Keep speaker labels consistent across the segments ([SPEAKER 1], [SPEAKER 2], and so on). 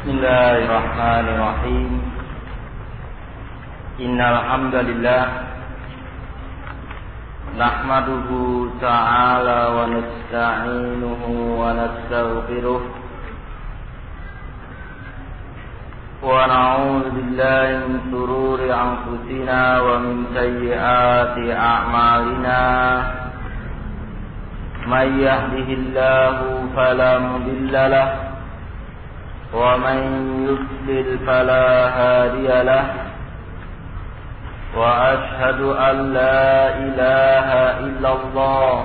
[SPEAKER 1] Bismillahirrahmanirrahim. Innal hamdalillah nahmaduhu ta'ala wa nasta'inuhu wa nastaghfiruh wa na'udzu billahi min shururi anfusina wa min sayyiati a'malina. May yahdihillahu fala mudilla lahu ومن يضلل فلا هادي له وأشهد أن لا إله إلا الله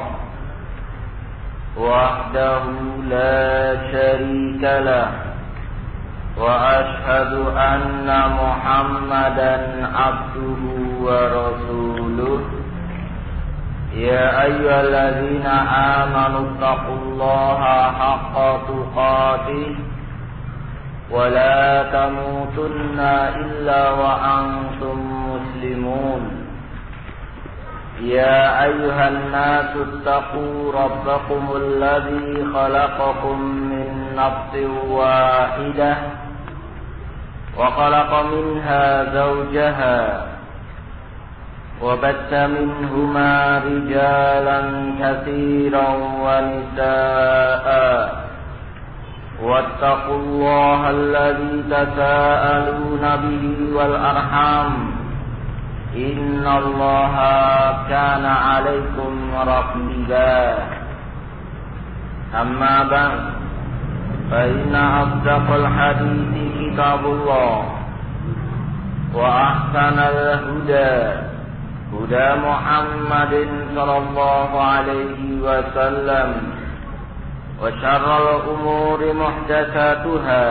[SPEAKER 1] وحده لا شريك له وأشهد أن محمدا عبده ورسوله يا أيها الذين آمنوا اتقوا الله حق تقاته ولا تموتن إلا وأنتم مسلمون يا أيها الناس اتقوا ربكم الذي خلقكم من نفس واحدة وخلق منها زوجها وبث منهما رجالا كثيرا ونساء واتقوا الله الذي تساءلون به والأرحام إن الله كان عليكم رقيبا أما بعد فإن أصدق الحديث كتاب الله وأحسن الهدى هدى محمد صلى الله عليه وسلم وشر الأمور محدثاتها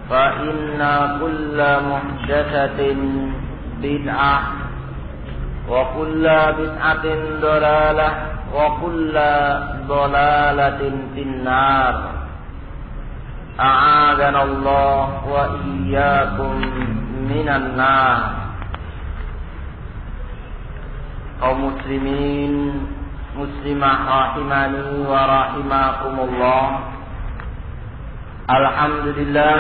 [SPEAKER 1] فإن كل محدثة بدعة وكل بدعة ضلالة وكل ضلالة في النار أعاذنا الله وإياكم من النار. kaum muslimin muslimah rahimani wa rahimakumullah. Alhamdulillah,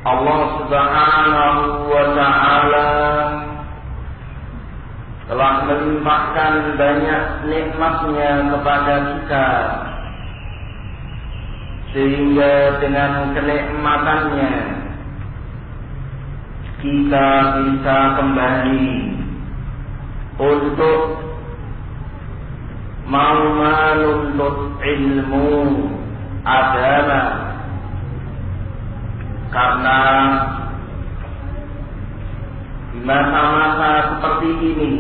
[SPEAKER 1] Allah subhanahu wa ta'ala telah melimpahkan banyak nikmatnya kepada kita, sehingga dengan kenikmatannya kita bisa kembali untuk mau menuntut ilmu agama, karena di masa-masa seperti ini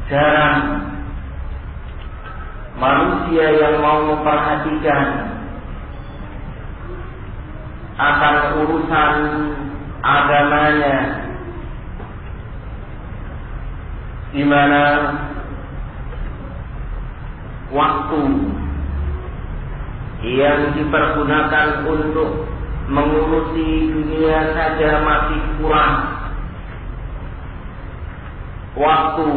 [SPEAKER 1] jarang manusia yang mau memperhatikan akan urusan agamanya, di mana waktu yang dipergunakan untuk mengurusi dunia saja masih kurang. Waktu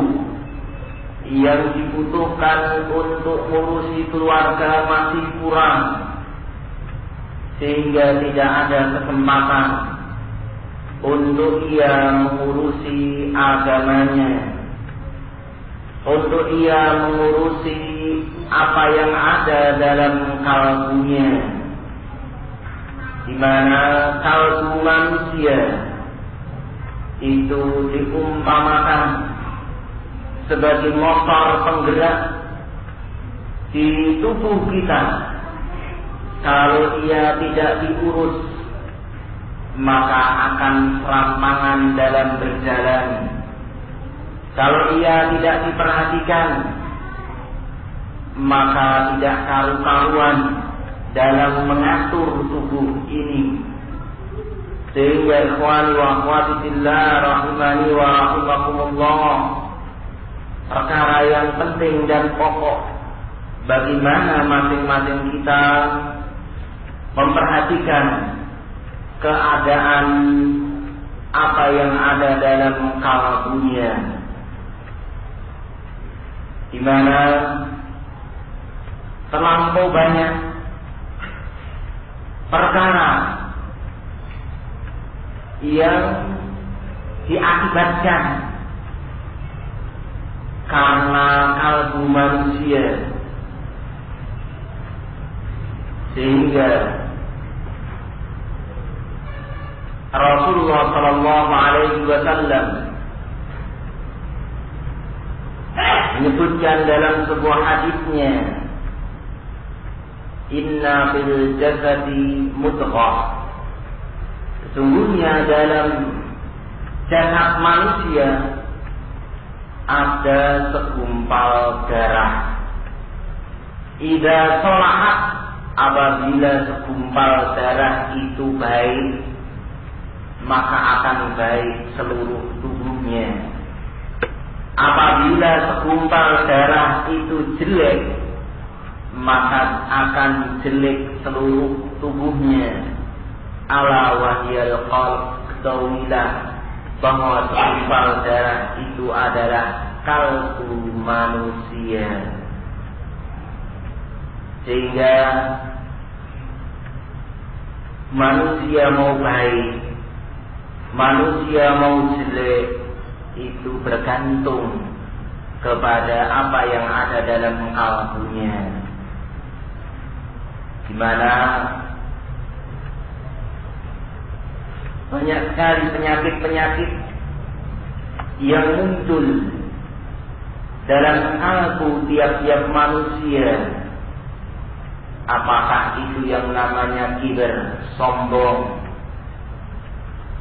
[SPEAKER 1] yang dibutuhkan untuk mengurusi keluarga masih kurang, sehingga tidak ada kesempatan untuk ia mengurusi agamanya, untuk ia mengurusi apa yang ada dalam kalbunya, di mana kalbu manusia itu diumpamakan sebagai motor penggerak di tubuh kita. Kalau ia tidak diurus, maka akan serampangan dalam berjalan. Kalau ia tidak diperhatikan, maka tidak karu-karuan dalam mengatur tubuh ini. Sehingga ikhwani wa akhwati fillah rahimani wa rahimakumullah, perkara yang penting dan pokok bagaimana masing-masing kita memperhatikan keadaan apa yang ada dalam kalbunya, di mana terlampau banyak
[SPEAKER 2] perkara yang diakibatkan karena kalbu manusia, sehingga Rasulullah Shallallahu Alaihi Wasallam menyebutkan dalam sebuah hadisnya, Inna fil jasadi mudghah, sesungguhnya dalam jasad manusia ada segumpal darah. Idza sholahat, apabila segumpal darah itu baik, maka akan baik seluruh tubuhnya. Apabila segumpal darah itu jelek, maka akan jelek seluruh tubuhnya. Ala wahyal qalb, ketahuilah bahwa segumpal darah itu adalah kalbu manusia. Sehingga manusia mau baik, manusia mau jelek, itu bergantung kepada apa yang ada dalam kalbunya, di mana banyak sekali penyakit-penyakit yang muncul dalam kalbu tiap-tiap manusia. Apakah itu yang namanya kiber, sombong,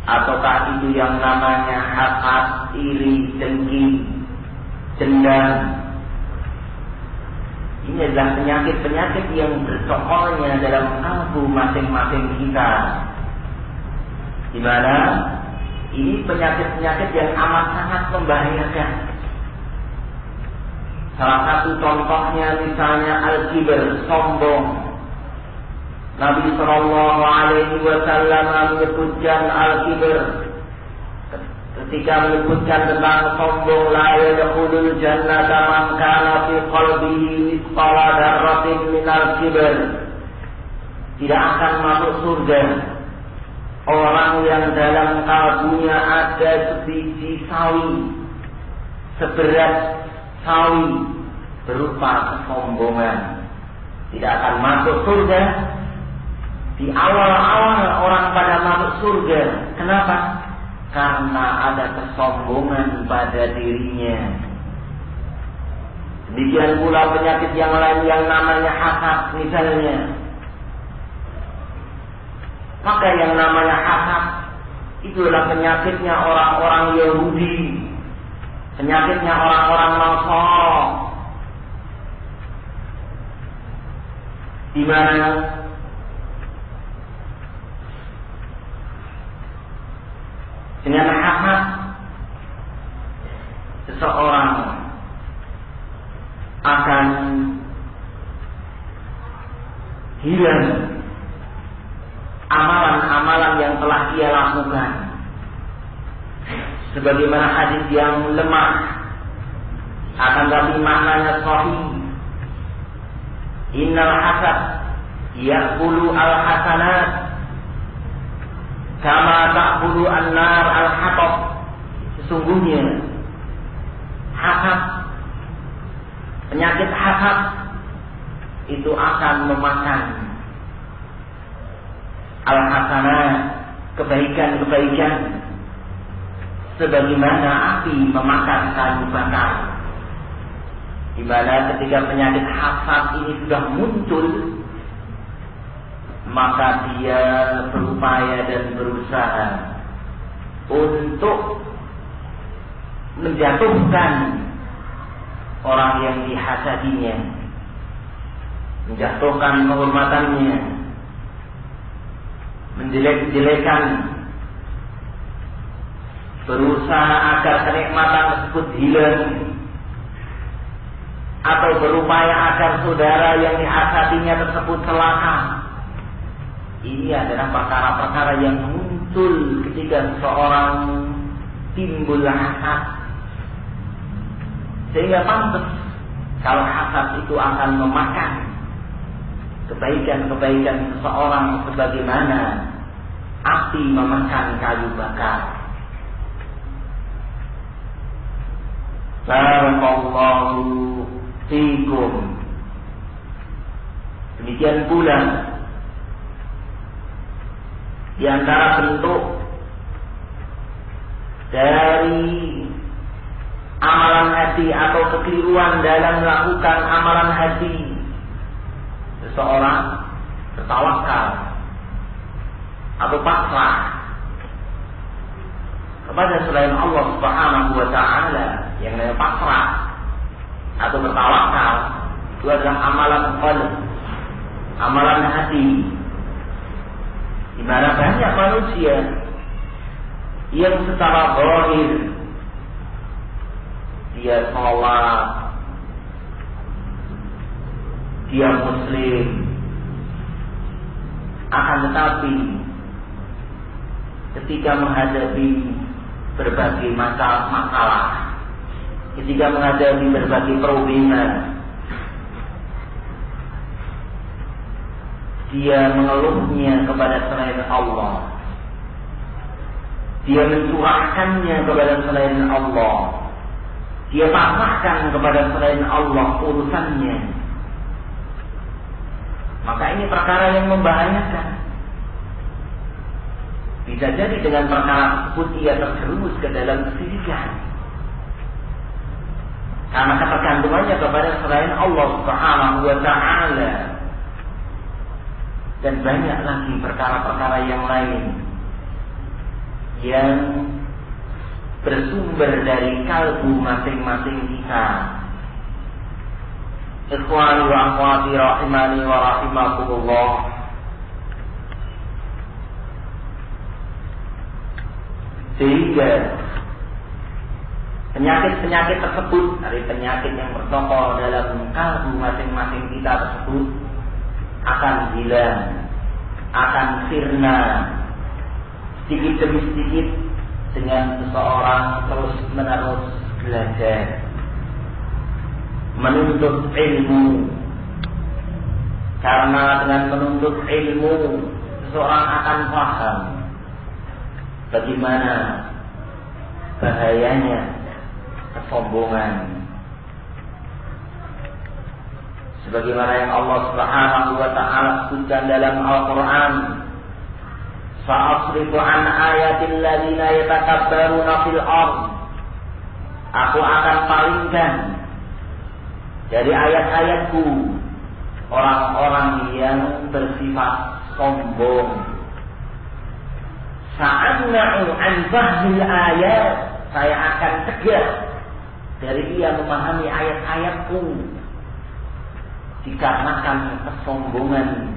[SPEAKER 2] ataukah itu yang namanya hasad, iri, dengki, dendam. Ini adalah penyakit-penyakit yang bercokolnya dalam kalbu masing-masing kita, di mana ini penyakit-penyakit yang amat sangat membahayakan. Salah satu contohnya misalnya al-kibar, sombong. Nabi Sallallahu Alaihi Wasallam menyebutkan al-kibar ketika menyebutkan tentang sombong, la yadkhulul jannata man kana fi qalbihi mithqala dzarratin min al-kibar. Tidak akan masuk surga orang yang dalam kalbunya ada sebiji sawi, seberat sawi berupa kesombongan. Tidak akan masuk surga. Di awal-awal orang pada masuk surga. Kenapa? Karena ada kesombongan pada dirinya. Demikian pula penyakit yang lain yang namanya hasad misalnya. Maka yang namanya hasad itulah penyakitnya orang-orang Yahudi, penyakitnya orang-orang Nasara, di mana dengan hasad seseorang akan hilang amalan-amalan yang telah ia lakukan. Sebagaimana hadis yang lemah, akan tapi maknanya sahih. Innal hasad ya'kulu al-hasanat kama ta'kulu an-nar al-hatab. Sesungguhnya hasad, penyakit hasad itu akan memakan al-hasanat, kebaikan-kebaikan, sebagaimana api memakan kayu bakar. Di mana ketika penyakit hasad ini sudah muncul, maka dia berupaya dan berusaha untuk menjatuhkan orang yang dihasadinya, menjatuhkan kehormatannya, menjelek-jelekan, berusaha agar kenikmatan tersebut hilang, atau berupaya agar saudara yang dihasadinya tersebut celaka. Ini adalah perkara-perkara yang muncul ketika seseorang timbul hasad. Sehingga pantas kalau hasad itu akan memakan kebaikan-kebaikan seseorang sebagaimana api memakan kayu bakar. Barakallahu fiikum. Demikian pula di antara bentuk dari amalan hati atau kekeliruan dalam melakukan amalan hati, seseorang bertawakal atau pasrah kepada selain Allah Subhanahu wa Ta'ala. Yang namanya pasrah atau bertawakal itu adalah amalan qalb, amalan hati, di mana banyak manusia yang secara zahir dia sholat, dia muslim, akan tetapi ketika menghadapi berbagai masalah, ketika menghadapi berbagai probleman, dia mengeluhnya kepada selain Allah, dia mencurahkannya kepada selain Allah, dia pasrahkan kepada selain Allah urusannya, maka ini perkara yang membahayakan. Bisa jadi dengan perkara tersebut ia terjerumus ke dalam kesyirikan, karena ketergantungannya kepada selain Allah Subhanahu wa Ta'ala. Dan banyak lagi perkara-perkara yang lain yang bersumber dari kalbu masing-masing kita. Ikhwani wa akhwati rahimani wa rahimakumullah. Sehingga penyakit-penyakit tersebut, dari penyakit yang bertokol dalam kalbu masing-masing kita tersebut, akan hilang, akan sirna sedikit demi sedikit dengan seseorang terus menerus belajar, menuntut ilmu. Karena dengan menuntut ilmu seseorang akan paham bagaimana bahayanya kesombongan. Sebagaimana yang Allah Subhanahu wa Ta'ala sebutkan dalam Al-Quran, Sa'asrifu an ayatil ladina yatakabbaruna fil ardh. Aku akan palingkan dari ayat-ayatku orang-orang yang bersifat sombong. Sa'amna'u an fahmil ayat. Saya akan cegah dari dia memahami ayat-ayatku, dikarenakan kesombongan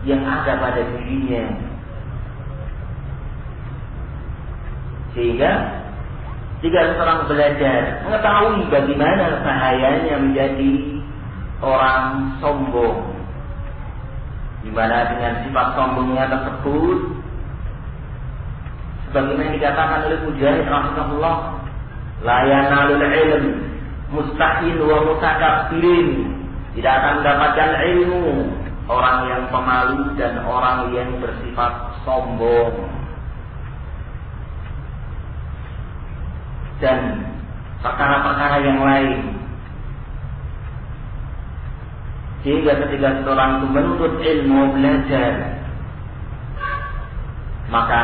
[SPEAKER 2] yang ada pada dirinya. Sehingga jika seorang belajar mengetahui bagaimana bahayanya menjadi orang sombong, di mana dengan sifat sombongnya tersebut, sebagaimana dikatakan oleh Mujahid rahimahullah, la yanalul ilm mustahil wa mutakabbirin. Tidak akan mendapatkan ilmu orang yang pemalu dan orang yang bersifat sombong. Dan perkara-perkara yang lain. Sehingga ketika seorang itu menuntut ilmu, belajar, maka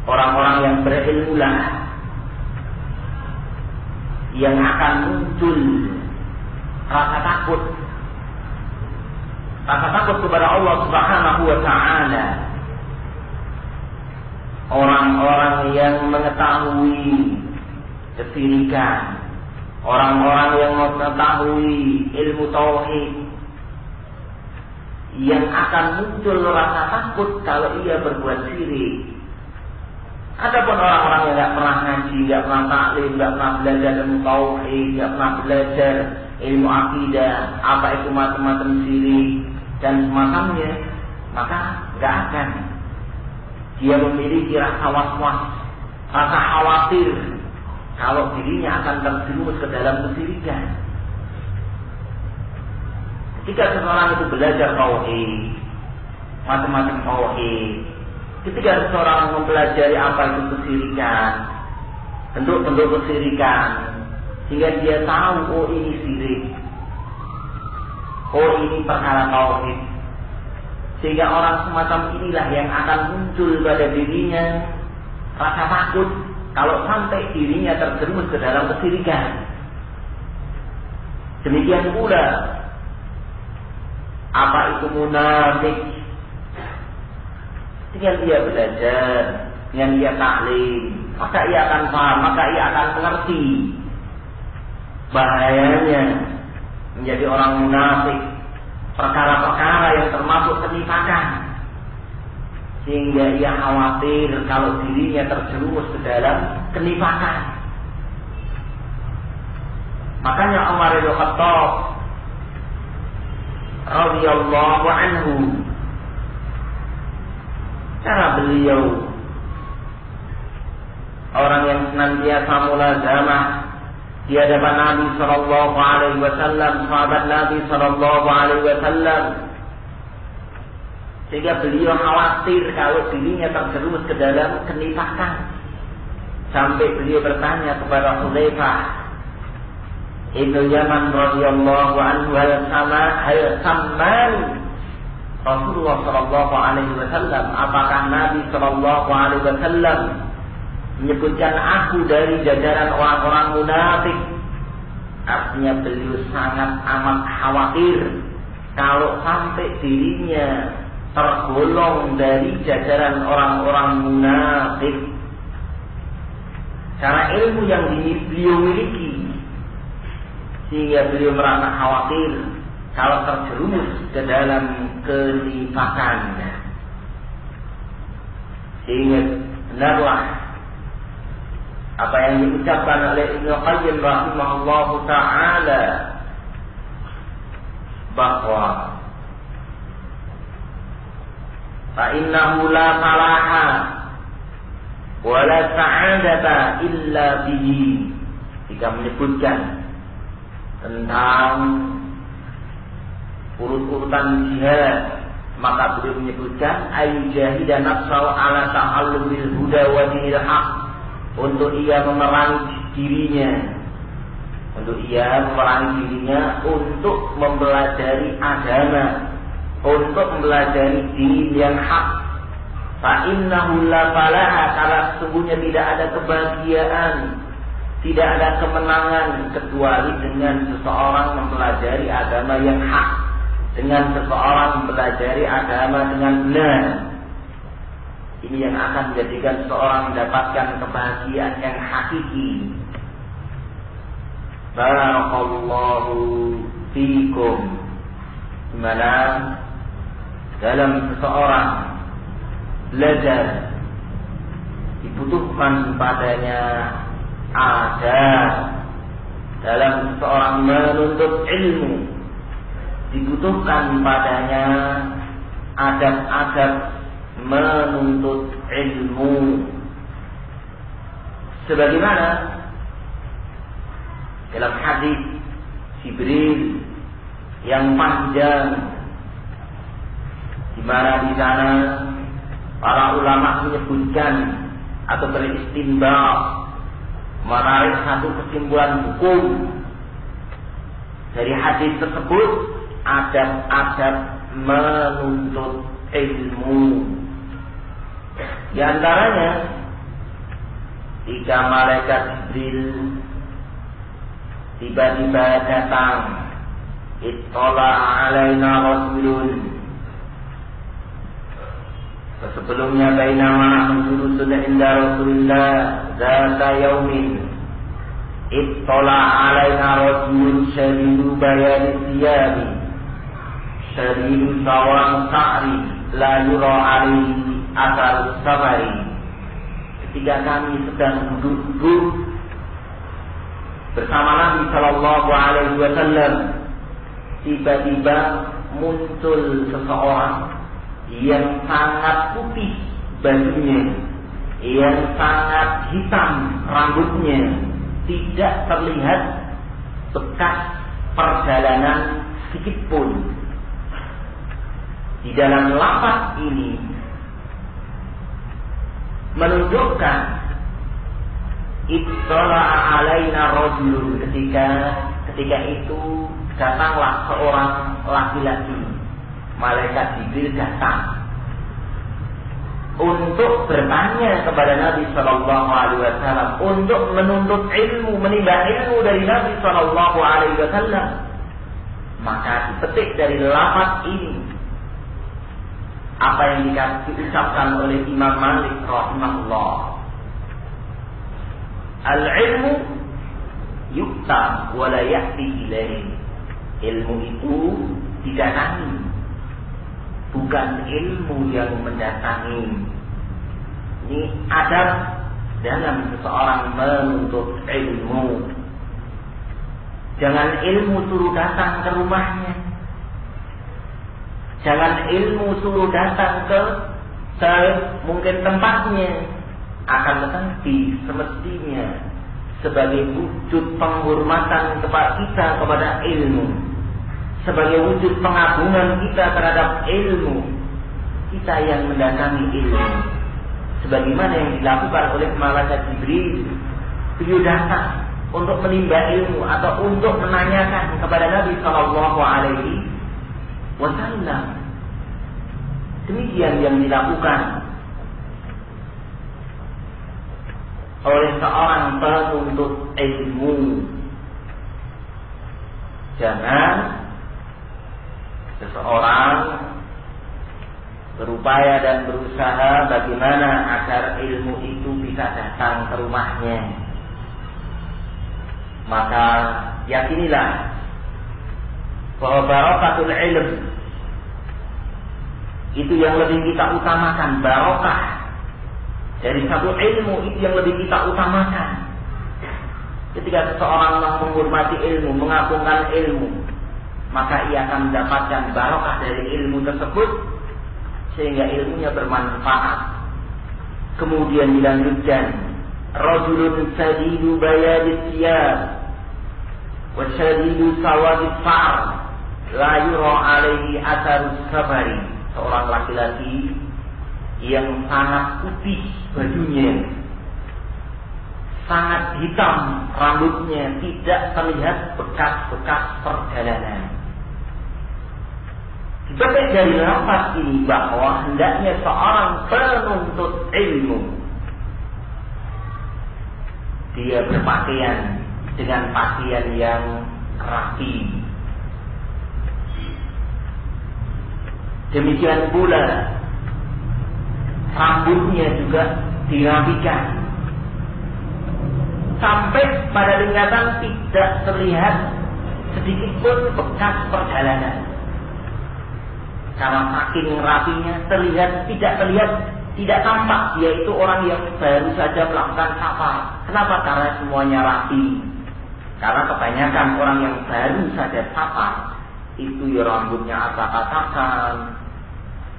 [SPEAKER 2] orang-orang yang berilmulah yang akan muncul rasa takut kepada Allah Subhanahu wa Ta'ala. Orang-orang yang mengetahui kesyirikan, orang-orang yang mengetahui ilmu tauhid, yang akan muncul rasa takut kalau ia berbuat syirik. Adapun orang-orang yang tidak pernah ngaji, tidak pernah taklim, tidak pernah belajar ilmu tauhid, tidak pernah belajar ilmu akidah, apa itu macam-macam syirik dan semacamnya, maka tidak akan dia memiliki rasa was-was, rasa khawatir kalau dirinya akan terjerumus ke dalam kesyirikan. Ketika seseorang itu belajar tauhid, macam-macam tauhid, ketika seseorang mempelajari apa itu kesyirikan, bentuk-bentuk kesyirikan, sehingga dia tahu, oh ini syirik, oh ini perkara tauhid, sehingga orang semacam inilah yang akan muncul pada dirinya rasa takut kalau sampai dirinya terjerumus ke dalam kesyirikan. Demikian pula apa itu munafik. Ketika dia belajar, dengan dia taklim, maka ia akan paham, maka ia akan mengerti bahayanya menjadi orang munafik, perkara-perkara yang termasuk kenifakan, sehingga ia khawatir kalau dirinya terjerumus ke dalam kenifakan. Makanya Umar bin Khattab radhiyallahu anhu, cara beliau orang yang senantiasa mulazamah di hadapan Nabi sallallahu alaihi wasallam, sahabat Nabi sallallahu alaihi wasallam, sehingga beliau khawatir kalau dirinya terjerumus ke dalam kenifakan. Sampai beliau bertanya kepada Hudzaifah Ibnu Yaman radhiyallahu anhu, hal samman Rasulullah sallallahu alaihi wasallam, apakah Nabi sallallahu alaihi wasallam menyebutkan aku dari jajaran orang-orang munafik? Artinya beliau sangat amat khawatir kalau sampai dirinya tergolong dari jajaran orang-orang munafik. Karena ilmu yang beliau miliki, sehingga beliau merasa khawatir kalau terjerumus ke dalam kenifakan. Sehingga benarlah apa yang diucapkan oleh Ibnu Qayyim rahimahullahu ta'ala, bahwa fa'innahu la falaha wa la sa'adata illa bihi. Jika menyebutkan tentang urut-urutan jihad, maka beliau menyebutkan ayyujahidan nafsahu ala ta'allumil huda wa dinil haq, untuk ia memerangi dirinya, untuk mempelajari agama, untuk mempelajari din yang hak. Fa innahu la falaha, karena sesungguhnya tidak ada kebahagiaan, tidak ada kemenangan kecuali dengan seseorang mempelajari agama yang hak, dengan seseorang mempelajari agama dengan benar. Ini yang akan menjadikan seseorang mendapatkan kebahagiaan yang hakiki. Barakallahu fiikum. Dimana dalam seseorang belajar dibutuhkan padanya ada, dalam seseorang menuntut ilmu dibutuhkan padanya adab-adab menuntut ilmu. Sebagaimana dalam hadis Jibril yang panjang, di mana di sana para ulama menyebutkan atau beristinbat, menarik satu kesimpulan hukum dari hadis tersebut, adab-adab menuntut ilmu. Di antaranya, jika malaikat Jibril tiba-tiba datang, ittala alaina rasulun, sebelumnya bainama julusun inda Rasulillah zata yaumin, ittala alaina rasulun syadidu bayani siyabi syadidu sawang sa'ri la yura alaihi athar safari. Ketika kami sedang duduk bersama Nabi sallallahu alaihi wasallam, tiba-tiba muncul seseorang yang sangat putih bajunya, yang sangat hitam rambutnya, tidak terlihat bekas perjalanan sedikit pun. di dalam lafaz ini menunjukkan ittala'a alaina rajulun, ketika itu datanglah seorang laki-laki, malaikat Jibril datang untuk bertanya kepada Nabi Shallallahu Alaihi Wasallam, untuk menuntut ilmu, menimba ilmu dari Nabi Shallallahu Alaihi Wasallam. Maka dipetik dari lafaz ini apa yang diucapkan oleh Imam Malik rahimahullah. Al-ilmu yukta wa la ya'ti ilaih. Ilmu itu didatangi, bukan ilmu yang mendatangi. Ini adab dalam seseorang menuntut ilmu. Jangan ilmu suruh datang ke rumahnya. Jangan ilmu suruh datang ke mungkin tempatnya. Akan tetapi semestinya sebagai wujud penghormatan kepada ilmu, sebagai wujud pengagungan kita terhadap ilmu, kita yang mendatangi ilmu, sebagaimana yang dilakukan oleh malaikat Jibril. Beliau datang untuk menimba ilmu atau untuk menanyakan kepada Nabi Shallallahu Alaihi Wasallam. Demikian yang dilakukan oleh seorang penuntut ilmu. Jangan seseorang berupaya dan berusaha bagaimana agar ilmu itu bisa datang ke rumahnya. Maka yakinilah bahwa barakatul ilm itu yang lebih kita utamakan. Barokah dari satu ilmu itu yang lebih kita utamakan. Ketika seseorang menghormati ilmu, mengagungkan ilmu, maka ia akan mendapatkan barokah dari ilmu tersebut, sehingga ilmunya bermanfaat. Kemudian dilanjutkan, rajulun sadidu bayadis siyab wa sadidu sawadis far la yura alaihi atharus safari. Seorang laki-laki yang sangat putih bajunya, sangat hitam rambutnya, tidak terlihat bekas-bekas perjalanan. Dipetik dari lafaz ini bahwa hendaknya seorang penuntut ilmu dia berpakaian dengan pakaian yang rapi. Demikian pula rambutnya juga dirapikan sampai pada tingkatan tidak terlihat sedikit pun bekas perjalanan. Karena saking rapinya tidak tampak dia itu orang yang baru saja melakukan safar. Kenapa? Karena semuanya rapi. Karena kebanyakan orang yang baru saja safar itu ya rambutnya acak-acakan,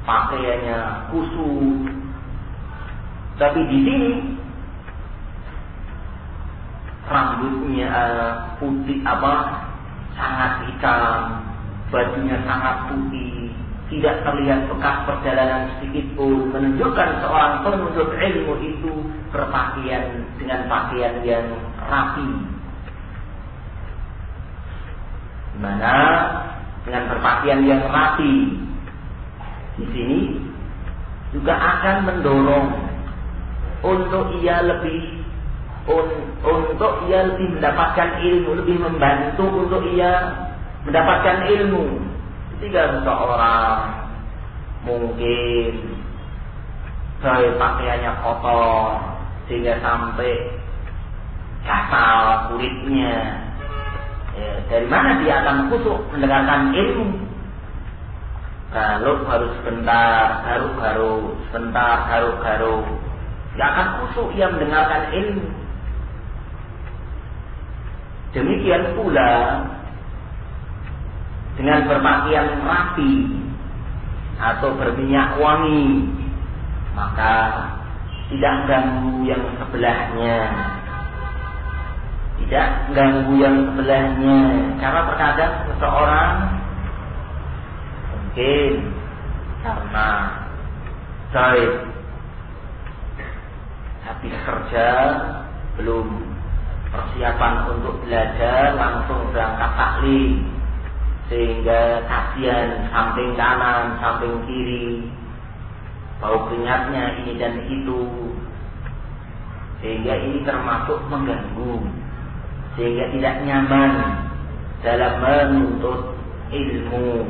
[SPEAKER 2] pakaiannya kusut. Tapi di sini rambutnya putih sangat hitam, bajunya sangat putih, tidak terlihat bekas perjalanan sedikit pun, menunjukkan seorang penuntut ilmu itu berpakaian dengan pakaian yang rapi. Dimana dengan berpakaian yang rapi di sini juga akan mendorong untuk ia lebih mendapatkan ilmu, lebih membantu untuk ia mendapatkan ilmu. Ketika seseorang mungkin pakaiannya kotor sehingga sampai gatal kulitnya, dari mana dia akan khusyuk mendengarkan ilmu? Kalau harus sebentar, garuk-garuk, tidak akan khusyuk ia mendengarkan ilmu. Demikian pula dengan berpakaian rapi atau berminyak wangi, maka tidak ganggu yang sebelahnya. Karena terkadang seseorang mungkin karena baik habis kerja belum persiapan untuk belajar langsung berangkat taklim, sehingga kasihan samping kanan, samping kiri, bau keringatnya ini dan itu, sehingga ini termasuk mengganggu, sehingga tidak nyaman dalam menuntut ilmu.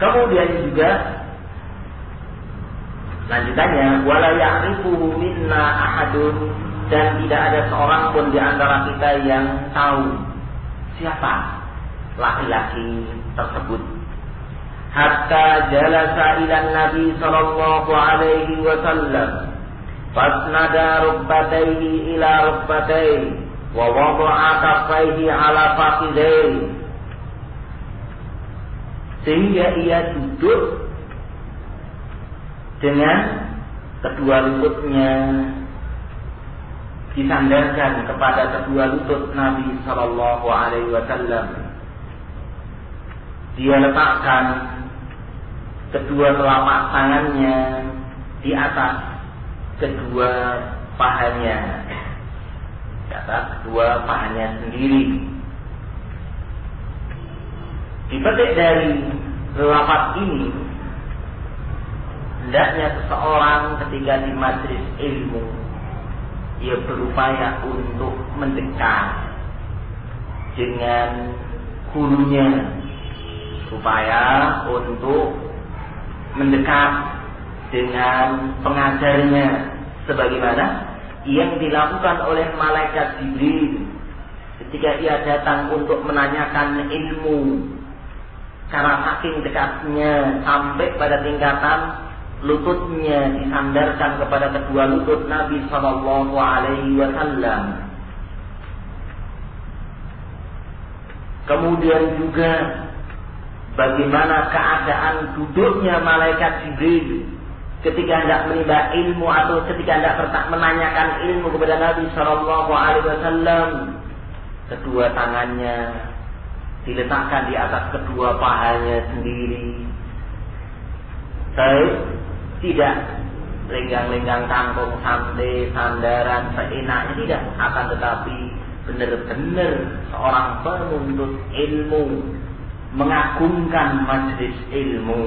[SPEAKER 2] Kemudian juga lanjutannya, wala ya'rifuhu minna ahadun, dan tidak ada seorang pun di antara kita yang tahu siapa laki-laki tersebut. Hatta jalasa ila Nabi sallallahu alaihi wasallam, fasnada rukbatayhi ila rukbatayhi, wa wada'a kaffayhi ala fakhidayhi, sehingga ia duduk dengan kedua lututnya disandarkan kepada kedua lutut Nabi sallallahu alaihi wasallam. Dia letakkan kedua telapak tangannya di atas kedua pahanya, di atas kedua pahanya sendiri. Dipetik dari lafaz ini, hendaknya seseorang ketika di majelis ilmu ia berupaya untuk mendekat dengan gurunya, supaya untuk mendekat dengan pengajarnya, sebagaimana yang dilakukan oleh malaikat Jibril ketika ia datang untuk menanyakan ilmu. Karena saking dekatnya sampai pada tingkatan lututnya disandarkan kepada kedua lutut Nabi sallallahu alaihi wasallam. Kemudian juga bagaimana keadaan duduknya malaikat Jibril ketika hendak menimba ilmu atau ketika hendak menanyakan ilmu kepada Nabi sallallahu alaihi wasallam. Kedua tangannya diletakkan di atas kedua pahanya sendiri. Tidak lenggang-lenggang kangkung santai, sandaran seenaknya, tidak. Akan tetapi benar-benar seorang penuntut ilmu mengagungkan majelis ilmu,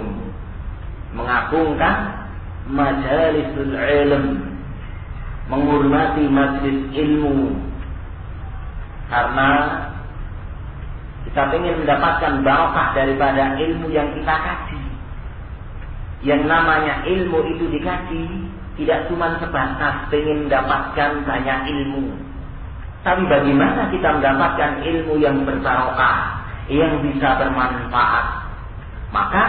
[SPEAKER 2] mengagungkan majalisul ilm, menghormati majelis ilmu, karena kita ingin mendapatkan barokah daripada ilmu yang kita kaji. Yang namanya ilmu itu dikaji tidak cuma sebatas ingin mendapatkan banyak ilmu, tapi bagaimana kita mendapatkan ilmu yang berbarokah, yang bisa bermanfaat. Maka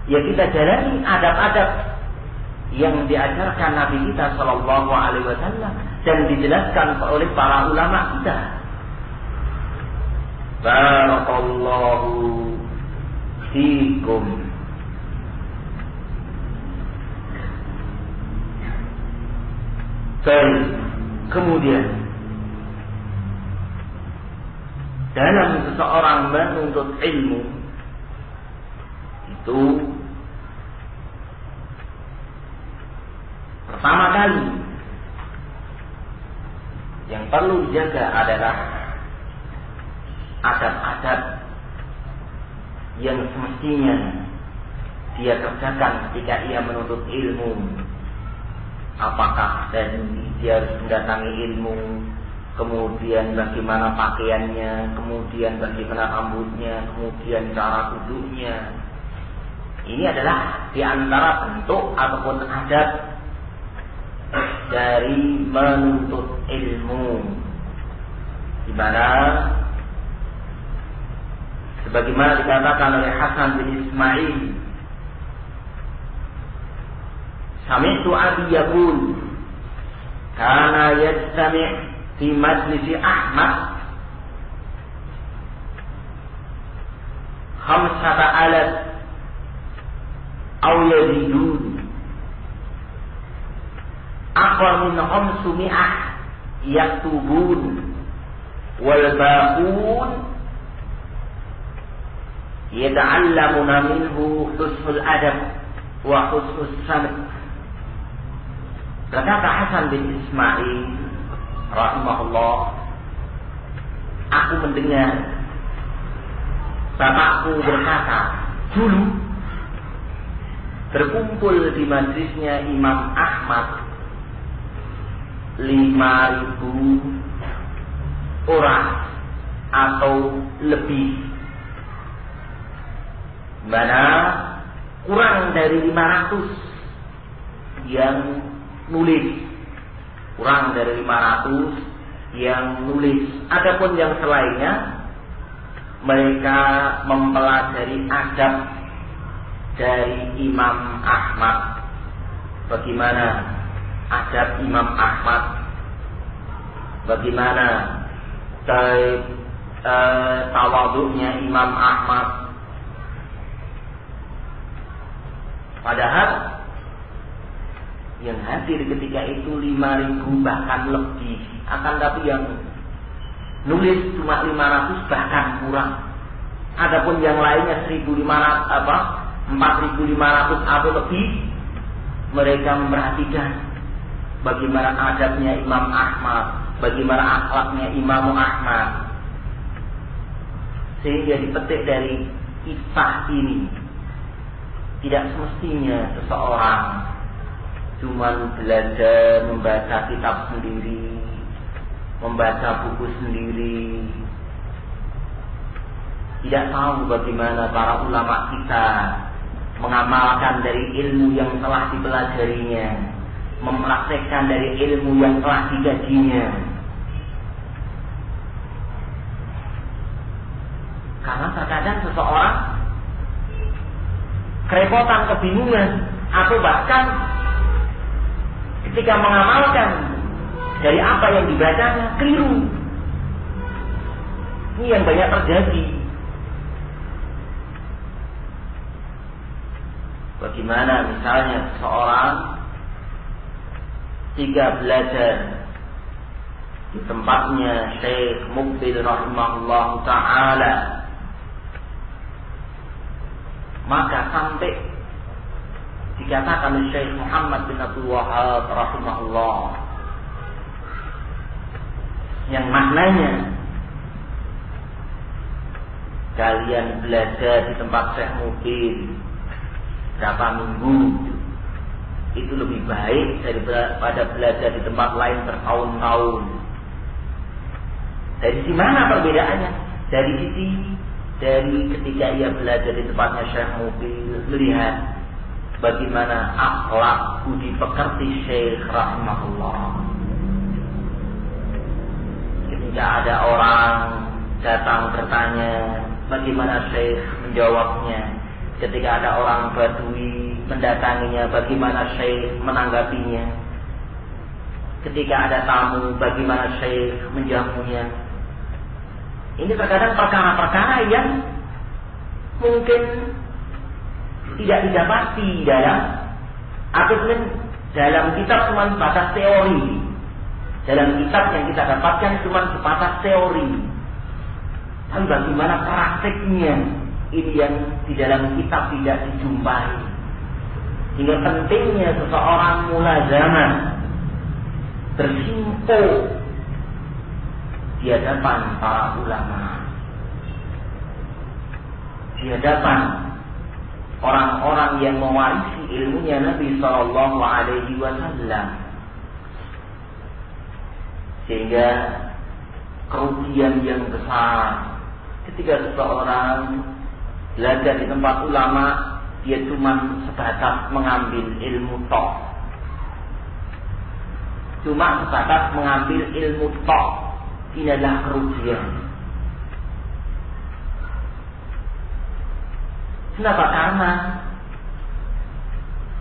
[SPEAKER 2] ya kita jalani adab-adab yang diajarkan Nabi kita sallallahu alaihi wasallam dan dijelaskan oleh para ulama kita. Barakallahu fikum. Baik, kemudian dalam seseorang menuntut ilmu itu pertama kali yang perlu dijaga adalah adab-adab yang semestinya dia kerjakan ketika ia menuntut ilmu. Apakah dan dia harus mendatangi ilmu, kemudian bagaimana pakaiannya, kemudian bagaimana rambutnya, kemudian cara duduknya. Ini adalah di antara bentuk ataupun adab dari menuntut ilmu, di mana sebagaimana dikatakan oleh Hasan bin Ismail, sami'tu Abi yaqul kana yastami' fi majlis Ahmad 5,000 aw yazidun aqwa min 500 yaktubun wal baqun yata'allamuna minhu husnul adab wa husnus samt. Berkata Hasan bin Ismail rahimahullah, aku mendengar bapakku berkata, dulu berkumpul di majlisnya Imam Ahmad 5.000 orang atau lebih, mana kurang dari 500 yang nulis, kurang dari 500 yang nulis. Adapun yang selainnya mereka mempelajari adab dari Imam Ahmad. Bagaimana adab Imam Ahmad, bagaimana tawaduknya Imam Ahmad. Padahal yang hadir ketika itu 5.000 bahkan lebih, akan tapi yang nulis cuma 500 bahkan kurang. Adapun yang lainnya 4.500 atau lebih, mereka memperhatikan bagaimana adabnya Imam Ahmad, bagaimana akhlaknya Imam Ahmad. Sehingga dipetik dari kisah ini, tidak semestinya seseorang cuma belajar membaca kitab sendiri, membaca buku sendiri, tidak tahu bagaimana para ulama kita mengamalkan dari ilmu yang telah dipelajarinya, mempraktekkan dari ilmu yang telah digajinya. Karena terkadang seseorang kerepotan, kebingungan, atau bahkan ketika mengamalkan dari apa yang dibacanya keliru. Ini yang banyak terjadi. Bagaimana misalnya seorang jika belajar di tempatnya Syekh Muqbil rahimahullah ta'ala, maka sampai dikatakan Syekh Muhammad bin Abdul Wahhab rahimahullah, yang maknanya kalian belajar di tempat Syekh Muqbil berapa minggu itu lebih baik daripada belajar di tempat lain bertahun-tahun. Dari mana perbedaannya? Dari ketika ia belajar di tempatnya Syekh Muqbil, melihat bagaimana akhlak budi pekerti Syekh rahimahullah. Ketika ada orang datang bertanya, bagaimana Syekh menjawabnya. Ketika ada orang Badui mendatanginya, bagaimana Syekh menanggapinya. Ketika ada tamu, bagaimana Syekh menjamunya. Ini terkadang perkara-perkara yang mungkin tidak didapati dalam kitab cuma sebatas teori. Dalam kitab yang kita dapatkan cuma sebatas teori. Tapi bagaimana prakteknya, ini yang di dalam kitab tidak dijumpai. Sehingga pentingnya seseorang mulazamah, bersimpuh di hadapan para ulama, di hadapan orang-orang yang mewarisi ilmunya Nabi Sallallahu Alaihi Wasallam. Sehingga kerugian yang besar ketika seseorang belajar di tempat ulama, dia cuma sebatas mengambil ilmu tok. Cuma sebatas mengambil ilmu tok. Ini adalah kerugian. Kenapa? Karena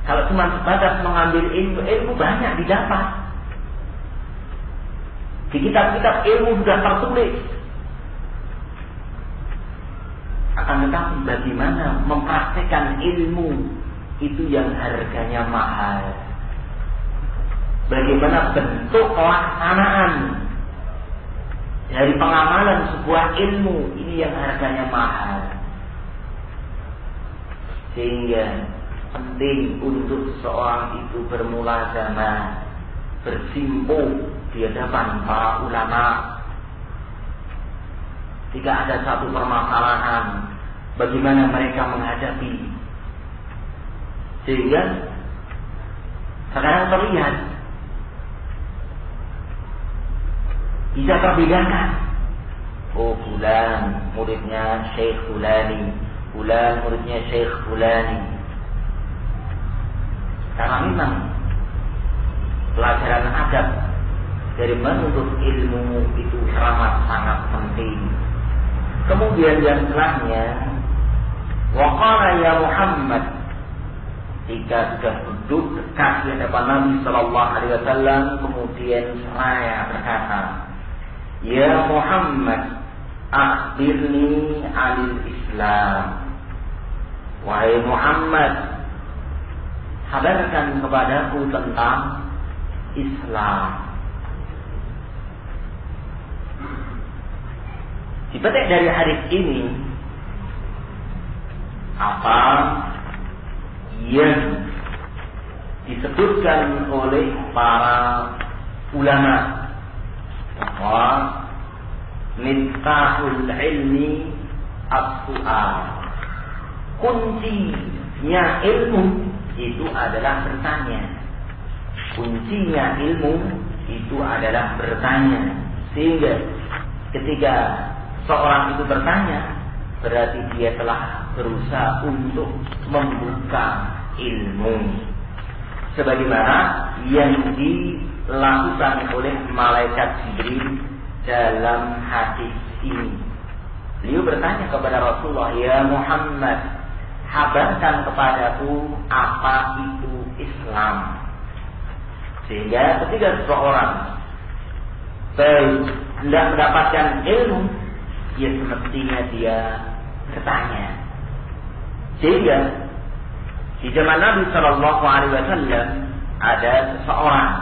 [SPEAKER 2] kalau cuma sebatas mengambil ilmu banyak didapat. Di kitab-kitab ilmu sudah tertulis. Akan tetapi bagaimana mempraktekkan ilmu itu yang harganya mahal. Bagaimana bentuk pelaksanaan dari pengamalan sebuah ilmu ini yang harganya mahal. Sehingga penting untuk seseorang itu bermulazamah, bersimpuh di hadapan para ulama. Jika ada satu permasalahan, bagaimana mereka menghadapi. Sehingga sekarang terlihat bisa terbedakan. Oh, fulan muridnya Syekh Fulani, fulan muridnya Syekh Fulani. Karena memang pelajaran adab dari menuntut ilmu itu amat sangat penting. Kemudian yang setelahnya, waqala ya Muhammad, jika sudah duduk dekat di hadapan Nabi Sallallahu Alaihi Wasallam, kemudian seraya berkata, ya Muhammad, akhbirni anil Islam. Wahai Muhammad, kabarkan kepadaku tentang Islam. Dipetik dari hadis ini apa yang disebutkan oleh para ulama bahwa miftahul ilmi as-su'al. Kuncinya ilmu itu adalah bertanya. Kuncinya ilmu itu adalah bertanya. Sehingga ketika seorang itu bertanya, berarti dia telah berusaha untuk membuka ilmu. Sebagaimana yang dilakukan oleh malaikat Jibril dalam hadis ini. Beliau bertanya kepada Rasulullah, ya Muhammad, kabarkan kepadaku apa itu Islam. Sehingga ketika seseorang hendak mendapatkan ilmu, ya semestinya dia bertanya. Sehingga di zaman Nabi Sallallahu Alaihi Wasallam ada seseorang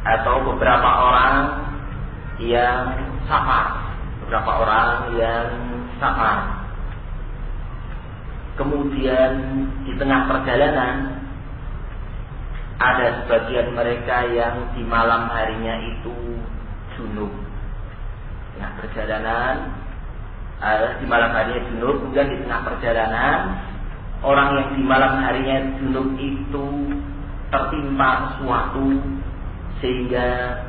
[SPEAKER 2] atau beberapa orang yang safar, Kemudian di tengah perjalanan ada sebagian mereka yang di malam harinya itu junub. Tengah perjalanan di malam harinya junub, kemudian di tengah perjalanan orang yang di malam harinya junub itu tertimpa sesuatu sehingga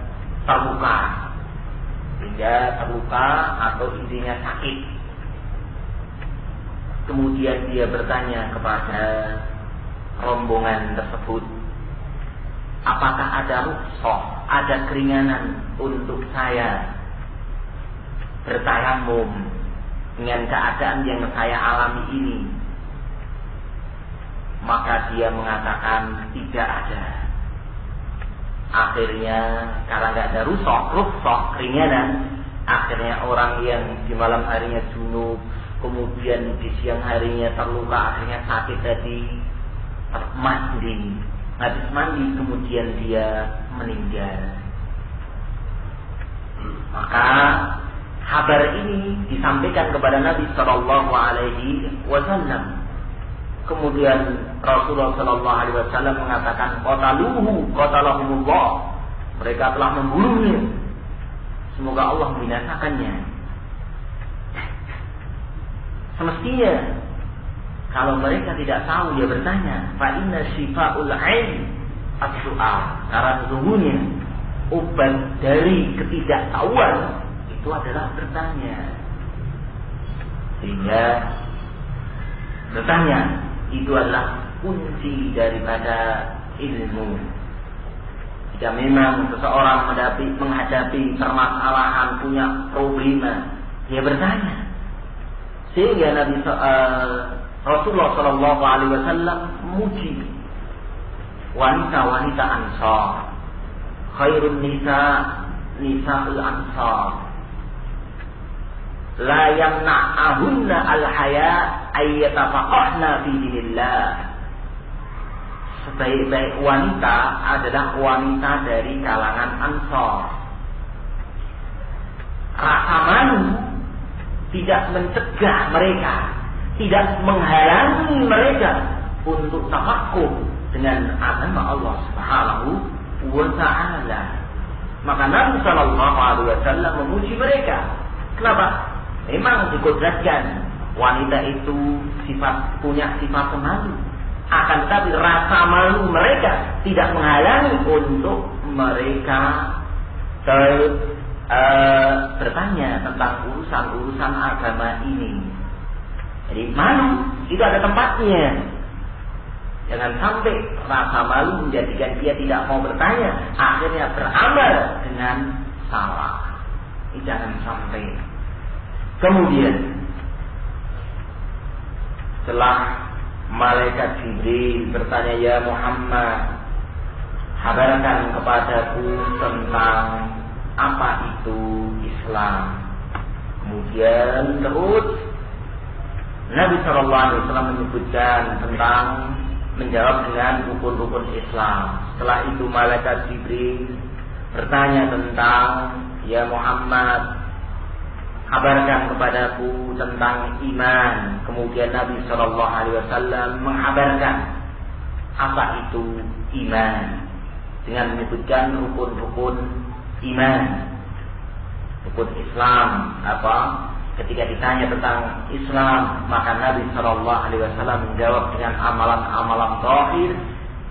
[SPEAKER 2] terluka atau intinya sakit. Kemudian dia bertanya kepada rombongan tersebut, apakah ada rukhsah, ada keringanan untuk saya bertayamum dengan keadaan yang saya alami ini? Maka dia mengatakan tidak ada. Akhirnya karena tidak ada rukhsah, keringanan, akhirnya orang yang di malam harinya junub, kemudian di siang harinya terluka, akhirnya sakit tadi, habis mandi kemudian dia meninggal. Maka kabar ini disampaikan kepada Nabi Sallallahu Alaihi Wasallam. Kemudian Rasulullah Sallallahu Alaihi Wasallam mengatakan, qatalahumullah, mereka telah membunuhnya, semoga Allah membinasakannya. Semestinya kalau mereka tidak tahu, dia bertanya, fa inna shifa'ul 'ain as-su'al, karena sesungguhnya obat dari ketidaktahuan itu adalah bertanya. Sehingga bertanya itu adalah kunci daripada ilmu. Jika memang seseorang menghadapi permasalahan, punya problema, dia bertanya. Sehingga Rasulullah Shallallahu Alaihi Wasallam memuji wanita-wanita Ansar, khairun nisa'ul Ansar, la yamna'ahunna al-haya ayyatafaqahna fi dinillah. Sebaik-baik wanita adalah wanita dari kalangan Ansar. Rasa malu tidak mencegah mereka tidak menghalangi mereka untuk tafakuh dengan agama Allah Subhanahu wa Ta'ala. Maka Nabi Shallallahu Alaihi Wasallam memuji mereka. Kenapa? Memang dikodratkan wanita itu punya sifat pemalu. Akan tetapi rasa malu mereka tidak menghalangi untuk mereka bertanya tentang urusan-urusan agama ini. Jadi malu itu ada tempatnya. Jangan sampai rasa malu menjadikan dia tidak mau bertanya, akhirnya beramal dengan salah. Ini jangan sampai. Kemudian setelah malaikat Jibril bertanya, ya Muhammad, kabarkan kepadaku tentang apa itu Islam. Kemudian terus Nabi SAW menyebutkan tentang menjawab dengan rukun-rukun Islam. Setelah itu malaikat Jibril bertanya tentang, ya Muhammad, kabarkan kepadaku tentang iman. Kemudian Nabi SAW mengkabarkan apa itu iman dengan menyebutkan rukun-rukun iman, rukun Islam. Ketika ditanya tentang Islam, maka Nabi SAW menjawab dengan amalan-amalan zahir.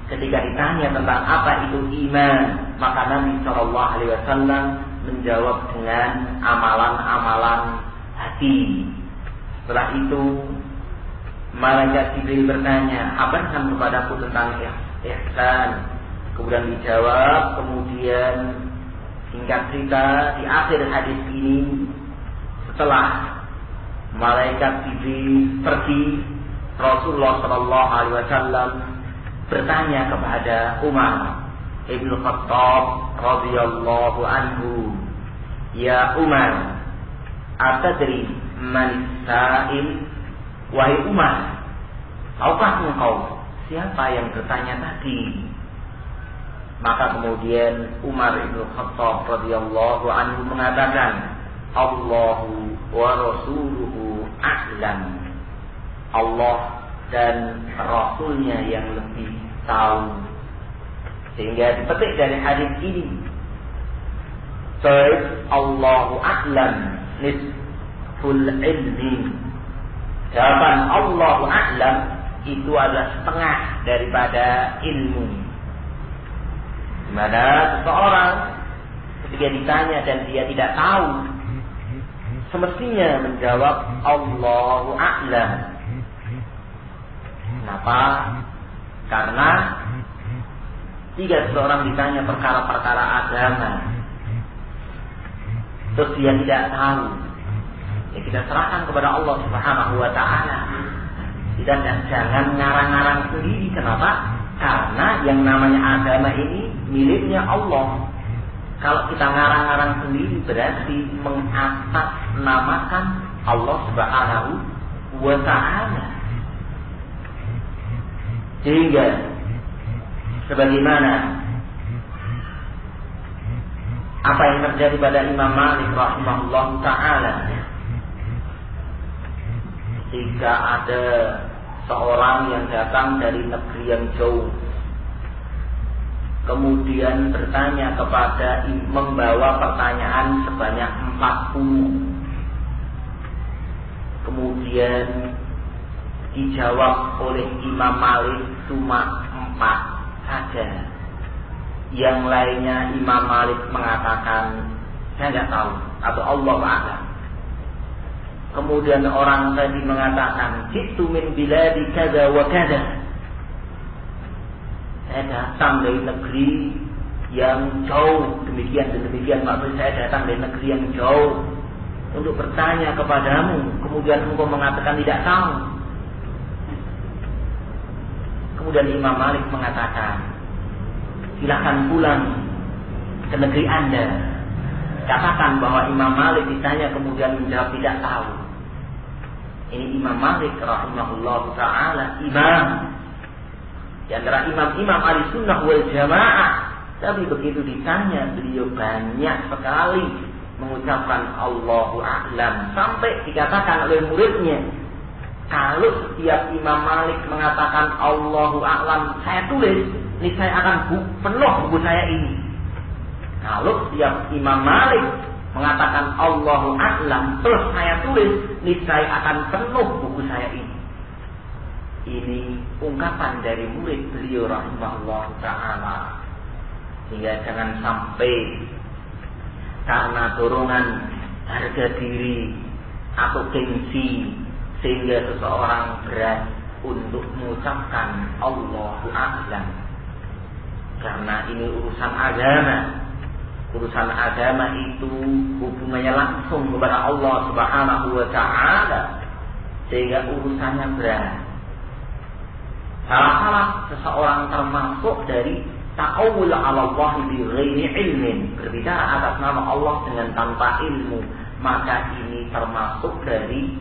[SPEAKER 2] Ketika ditanya tentang apa itu iman, maka Nabi SAW menjawab dengan amalan-amalan hati. Setelah itu malaikat Jibril bertanya, kabarkan kepadaku tentang ihsan. Kemudian dijawab. Kemudian singkat cerita, di akhir hadis ini, setelah malaikat Jibril pergi, Rasulullah SAW bertanya kepada Umar Ibn Khattab radhiyallahu anhu, ya Umar, atadri man sa'il? Wahai Umar, tahukah engkau siapa yang bertanya tadi? Maka kemudian Umar Ibn Khattab radhiyallahu anhu mengatakan, Allahu wa rasuluhu a'lam. Allah dan Rasulnya yang lebih tahu. Sehingga dipetik dari hadis ini, Allahu a'lam nisful ilmi. Jawaban Allahu a'lam itu adalah setengah daripada ilmu. Dimana seseorang ketika ditanya dan dia tidak tahu, semestinya menjawab Allahu a'lam. Kenapa? Karena jika seseorang ditanya perkara-perkara agama, terus dia tidak tahu, ya kita serahkan kepada Allah Subhanahu wa Ta'ala. Jangan ngarang-ngarang sendiri. Kenapa? Karena yang namanya agama ini miliknya Allah. Kalau kita ngarang-ngarang sendiri berarti mengatasnamakan Allah Subhanahu wa Ta'ala. Sehingga sebagaimana apa yang terjadi pada Imam Malik rahimahullah ta'ala, ketika ada seorang yang datang dari negeri yang jauh, kemudian bertanya kepada, membawa pertanyaan sebanyak 40. Kemudian dijawab oleh Imam Malik cuma 4 saja. Yang lainnya Imam Malik mengatakan, saya tidak tahu, atau Allah a'lam. Kemudian orang tadi mengatakan, jitu min biladi kada wa kada. Saya datang dari negeri yang jauh, demikian dan demikian. Maksud saya datang dari negeri yang jauh untuk bertanya kepadamu. Kemudian engkau mengatakan tidak tahu. Kemudian Imam Malik mengatakan, silakan pulang ke negeri Anda. Katakan bahwa Imam Malik ditanya kemudian menjawab tidak tahu. Ini Imam Malik rahimahullah ta'ala, imam di antara imam-imam Ahlussunnah wal Jamaah. Tapi begitu ditanya, beliau banyak sekali mengucapkan Allahu a'lam, sampai dikatakan oleh muridnya, Kalau setiap Imam Malik mengatakan Allahu a'lam, saya tulis, ini saya akan penuh buku saya ini. Kalau setiap Imam Malik mengatakan Allahu a'lam, terus saya tulis, ini saya akan penuh buku saya ini. Ini ungkapan dari murid beliau rahimahullah ta'ala. Sehingga jangan sampai karena dorongan harga diri atau gengsi sehingga seseorang berat untuk mengucapkan Allahu a'lam. Karena ini urusan agama. Urusan agama itu hubungannya langsung kepada Allah Subhanahu wa ta'ala, sehingga urusannya berat. Salah-salah seseorang termasuk dari ta'awul 'ala Allah bi ghairi ilmin, berbicara atas nama Allah dengan tanpa ilmu, maka ini termasuk dari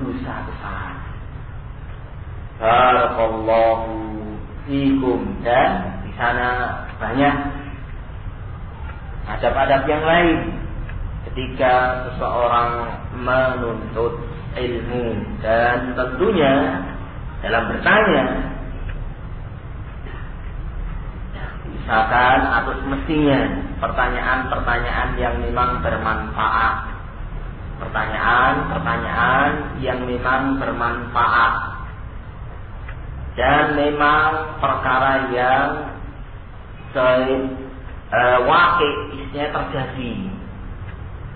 [SPEAKER 2] dosa besar. Barakallahu fikum. Dan di sana banyak adab-adab yang lain ketika seseorang menuntut ilmu, dan tentunya dalam bertanya, misalkan atau semestinya pertanyaan-pertanyaan yang memang bermanfaat, pertanyaan-pertanyaan yang memang bermanfaat, dan memang perkara yang wakil isinya terjadi.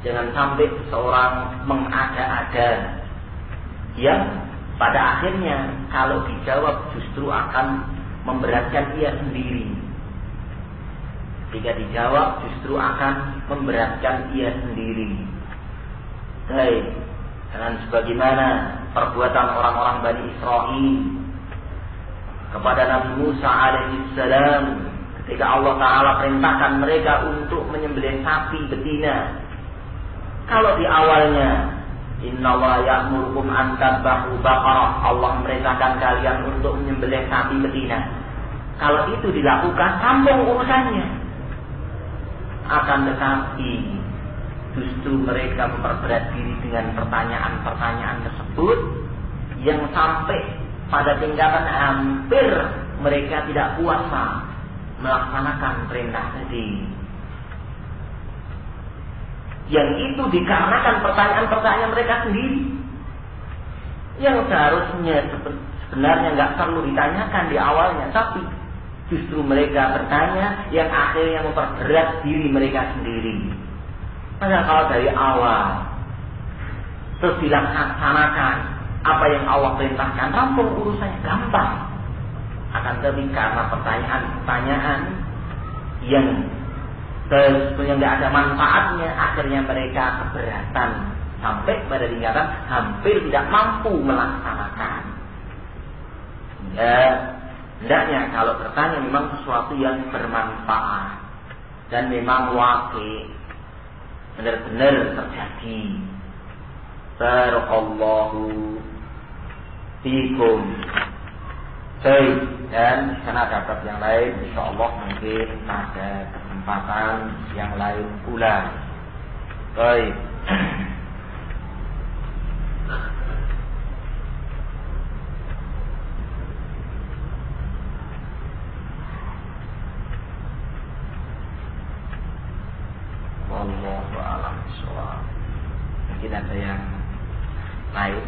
[SPEAKER 2] Jangan sampai seseorang mengada-ada yang pada akhirnya kalau dijawab justru akan memberatkan ia sendiri. Jika dijawab justru akan memberatkan ia sendiri. Baik, dengan sebagaimana perbuatan orang-orang Bani Israil kepada Nabi Musa alaihissalam ketika Allah Ta'ala perintahkan mereka untuk menyembelih sapi betina. Kalau di awalnya Innallaha ya'murukum an tadbahu baqarah, Allah memerintahkan kalian untuk menyembelih sapi betina. Kalau itu dilakukan, sambung urusannya. Akan tetapi justru mereka memperberat diri dengan pertanyaan-pertanyaan tersebut yang sampai pada tingkatan hampir mereka tidak kuasa melaksanakan perintah tadi. Yang itu dikarenakan pertanyaan-pertanyaan mereka sendiri, yang seharusnya sebenarnya nggak perlu ditanyakan di awalnya, tapi justru mereka bertanya yang akhirnya memperberat diri mereka sendiri. Padahal kalau dari awal terus dilaksanakan apa yang Allah perintahkan, rampung urusannya, gampang. Akan tetapi karena pertanyaan-pertanyaan yang sebenarnya tidak ada manfaatnya, akhirnya mereka keberatan sampai pada tingkatan hampir tidak mampu melaksanakan. Ya, hendaknya kalau bertanya memang sesuatu yang bermanfaat dan memang wakil, benar-benar terjadi. Barakallahu fikum. Baik, dan di sana ada bab yang lain, insyaallah mungkin ada kesempatan yang lain pula. Baik. Wallahu a'lam bishawab. Mungkin ada yang lain.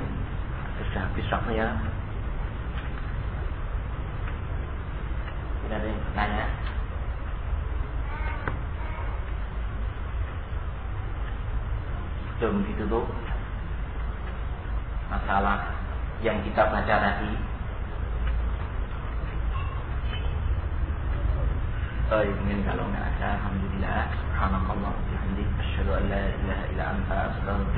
[SPEAKER 2] Sudah habis waktunya. Ada yang bertanya? Sebelum ditutup masalah yang kita baca tadi. Mungkin kalau nggak ada, alhamdulillah. Subhanallah, bihamdih, asyhadu an la ilaha illa anta, astaghfiruka.